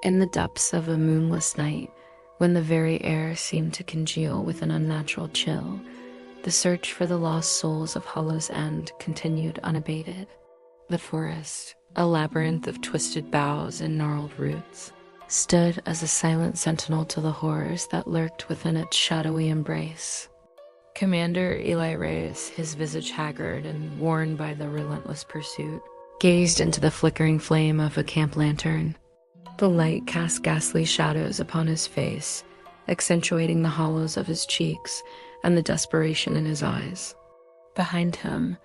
In the depths of a moonless night, when the very air seemed to congeal with an unnatural chill, the search for the lost souls of Hollow's End continued unabated. The forest, a labyrinth of twisted boughs and gnarled roots, stood as a silent sentinel to the horrors that lurked within its shadowy embrace. Commander Eli Reyes, his visage haggard and worn by the relentless pursuit, gazed into the flickering flame of a camp lantern. The light cast ghastly shadows upon his face, accentuating the hollows of his cheeks and the desperation in his eyes. Behind him,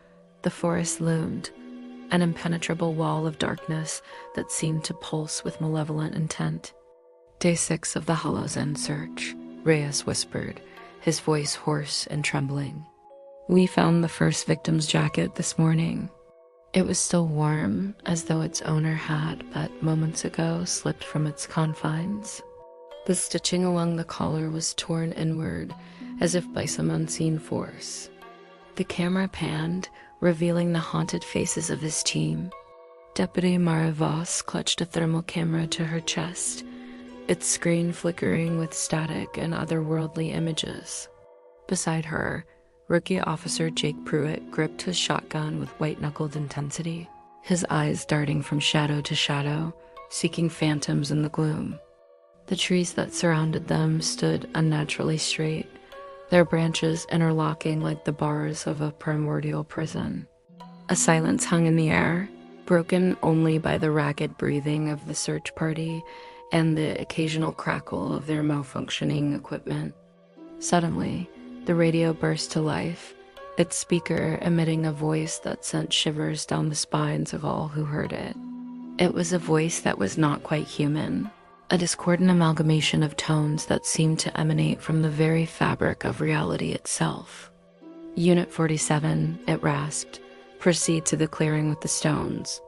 the forest loomed, an impenetrable wall of darkness that seemed to pulse with malevolent intent. "Day 6 of the Hollow's End search," Reyes whispered, his voice hoarse and trembling. "We found the first victim's jacket this morning. It was still warm, as though its owner had, but moments ago, slipped from its confines. The stitching along the collar was torn inward, as if by some unseen force." The camera panned, revealing the haunted faces of his team. Deputy Mara Voss clutched a thermal camera to her chest, its screen flickering with static and otherworldly images. Beside her, Rookie Officer Jake Pruitt gripped his shotgun with white-knuckled intensity, his eyes darting from shadow to shadow, seeking phantoms in the gloom. The trees that surrounded them stood unnaturally straight, their branches interlocking like the bars of a primordial prison. A silence hung in the air, broken only by the ragged breathing of the search party and the occasional crackle of their malfunctioning equipment. Suddenly, the radio burst to life, its speaker emitting a voice that sent shivers down the spines of all who heard it. It was a voice that was not quite human, a discordant amalgamation of tones that seemed to emanate from the very fabric of reality itself. "Unit 47, it rasped. Proceed to the clearing with the stones."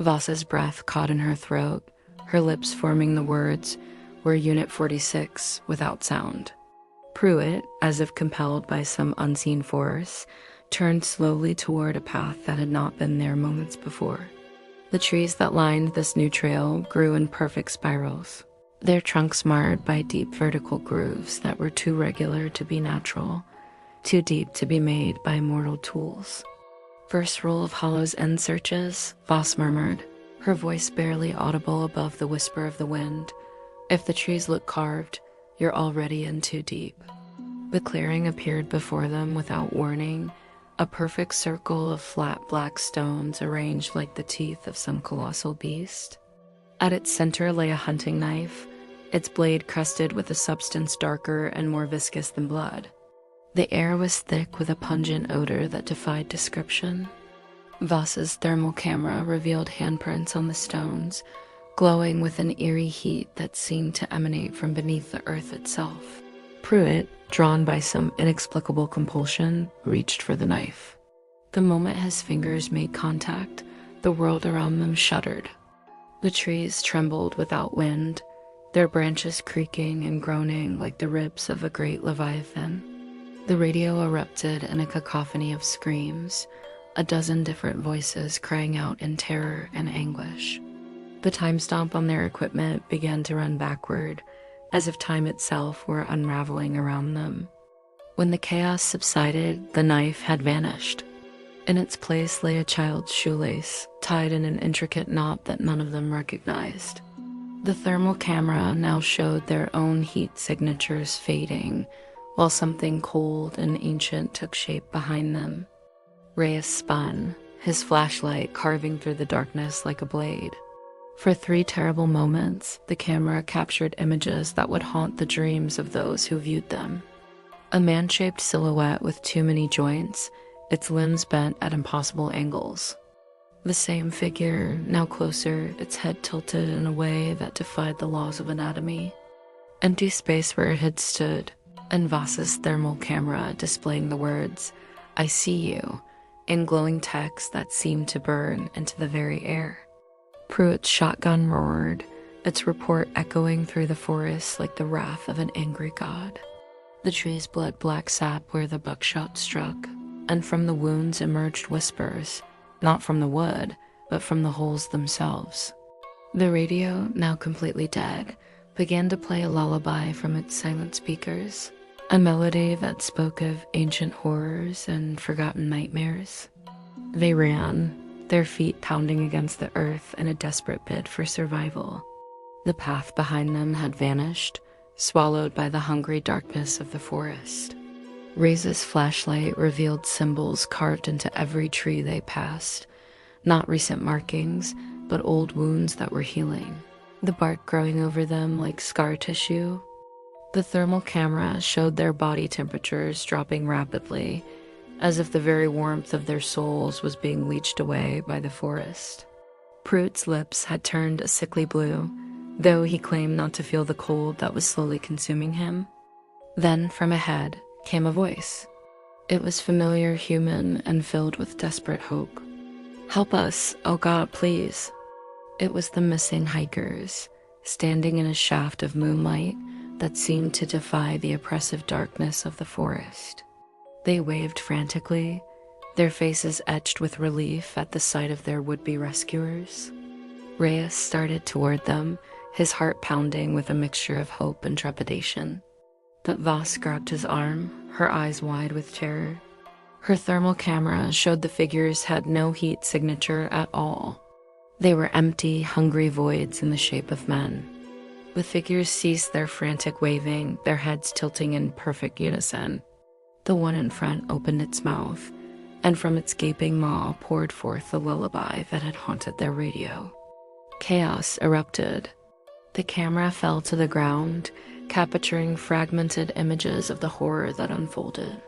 Voss's breath caught in her throat, her lips forming the words, "We're Unit 46," without sound. Pruitt, as if compelled by some unseen force, turned slowly toward a path that had not been there moments before. The trees that lined this new trail grew in perfect spirals, their trunks marred by deep vertical grooves that were too regular to be natural, too deep to be made by mortal tools. "First roll of Hollow's End searches," Voss murmured, her voice barely audible above the whisper of the wind. "If the trees look carved, you're already in too deep." The clearing appeared before them without warning, a perfect circle of flat black stones arranged like the teeth of some colossal beast. At its center lay a hunting knife, its blade crusted with a substance darker and more viscous than blood. The air was thick with a pungent odor that defied description. Voss's thermal camera revealed handprints on the stones, glowing with an eerie heat that seemed to emanate from beneath the earth itself. Pruitt, drawn by some inexplicable compulsion, reached for the knife. The moment his fingers made contact, the world around them shuddered. The trees trembled without wind, their branches creaking and groaning like the ribs of a great leviathan. The radio erupted in a cacophony of screams, a dozen different voices crying out in terror and anguish. The time stamp on their equipment began to run backward, as if time itself were unraveling around them. When the chaos subsided, the knife had vanished. In its place lay a child's shoelace, tied in an intricate knot that none of them recognized. The thermal camera now showed their own heat signatures fading, while something cold and ancient took shape behind them. Reyes spun, his flashlight carving through the darkness like a blade. For 3 terrible moments, the camera captured images that would haunt the dreams of those who viewed them. A man-shaped silhouette with too many joints, its limbs bent at impossible angles. The same figure, now closer, its head tilted in a way that defied the laws of anatomy. Empty space where it had stood, and Voss's thermal camera displaying the words, "I see you," in glowing text that seemed to burn into the very air. Pruitt's shotgun roared, its report echoing through the forest like the wrath of an angry god. The trees bled black sap where the buckshot struck, and from the wounds emerged whispers, not from the wood, but from the holes themselves. The radio, now completely dead, began to play a lullaby from its silent speakers, a melody that spoke of ancient horrors and forgotten nightmares. They ran, their feet pounding against the earth in a desperate bid for survival. The path behind them had vanished, swallowed by the hungry darkness of the forest. Ray's flashlight revealed symbols carved into every tree they passed, not recent markings, but old wounds that were healing, the bark growing over them like scar tissue. The thermal camera showed their body temperatures dropping rapidly, as if the very warmth of their souls was being leached away by the forest. Pruitt's lips had turned a sickly blue, though he claimed not to feel the cold that was slowly consuming him. Then, from ahead, came a voice. It was familiar, human, and filled with desperate hope. "Help us, oh God, please." It was the missing hikers, standing in a shaft of moonlight that seemed to defy the oppressive darkness of the forest. They waved frantically, their faces etched with relief at the sight of their would-be rescuers. Reyes started toward them, his heart pounding with a mixture of hope and trepidation. But Voss grabbed his arm, her eyes wide with terror. Her thermal camera showed the figures had no heat signature at all. They were empty, hungry voids in the shape of men. The figures ceased their frantic waving, their heads tilting in perfect unison. The one in front opened its mouth, and from its gaping maw poured forth the lullaby that had haunted their radio. Chaos erupted. The camera fell to the ground, capturing fragmented images of the horror that unfolded.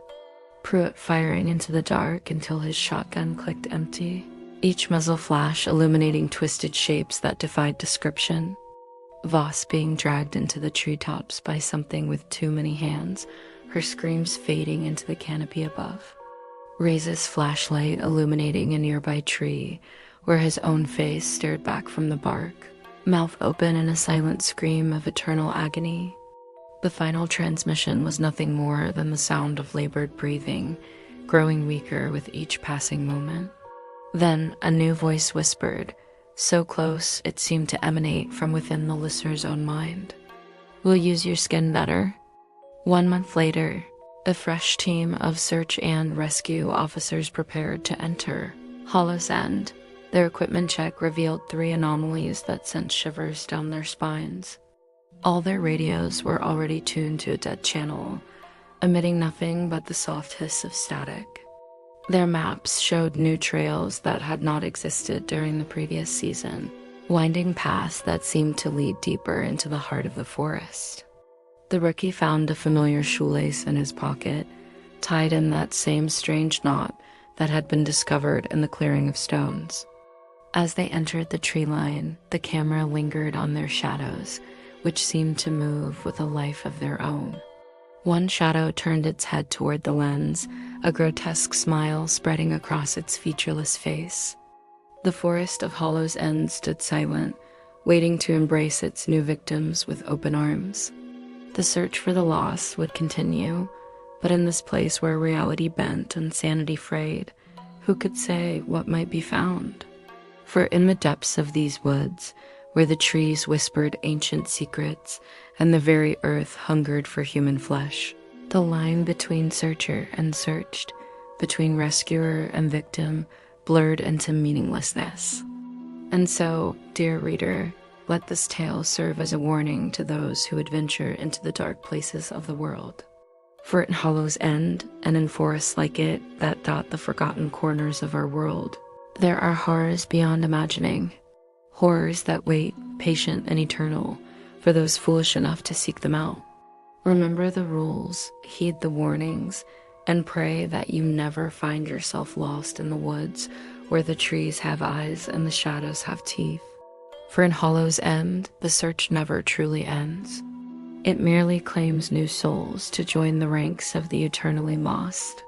Pruitt firing into the dark until his shotgun clicked empty, each muzzle flash illuminating twisted shapes that defied description. Voss being dragged into the treetops by something with too many hands, her screams fading into the canopy above. Rey's flashlight illuminating a nearby tree, where his own face stared back from the bark, mouth open in a silent scream of eternal agony. The final transmission was nothing more than the sound of labored breathing, growing weaker with each passing moment. Then a new voice whispered, so close it seemed to emanate from within the listener's own mind. "We'll use your skin better." 1 month later, a fresh team of search and rescue officers prepared to enter Hollow's End. Their equipment check revealed 3 anomalies that sent shivers down their spines. All their radios were already tuned to a dead channel, emitting nothing but the soft hiss of static. Their maps showed new trails that had not existed during the previous season, winding paths that seemed to lead deeper into the heart of the forest. The rookie found a familiar shoelace in his pocket, tied in that same strange knot that had been discovered in the clearing of stones. As they entered the tree line, the camera lingered on their shadows, which seemed to move with a life of their own. One shadow turned its head toward the lens, a grotesque smile spreading across its featureless face. The forest of Hollow's End stood silent, waiting to embrace its new victims with open arms. The search for the lost would continue, but in this place where reality bent and sanity frayed, who could say what might be found? For in the depths of these woods, where the trees whispered ancient secrets and the very earth hungered for human flesh, the line between searcher and searched, between rescuer and victim, blurred into meaninglessness. And so, dear reader, let this tale serve as a warning to those who would venture into the dark places of the world. For in Hollow's End, and in forests like it that dot the forgotten corners of our world, there are horrors beyond imagining. Horrors that wait, patient and eternal, for those foolish enough to seek them out. Remember the rules, heed the warnings, and pray that you never find yourself lost in the woods where the trees have eyes and the shadows have teeth. For in Hollow's End, the search never truly ends. It merely claims new souls to join the ranks of the eternally lost.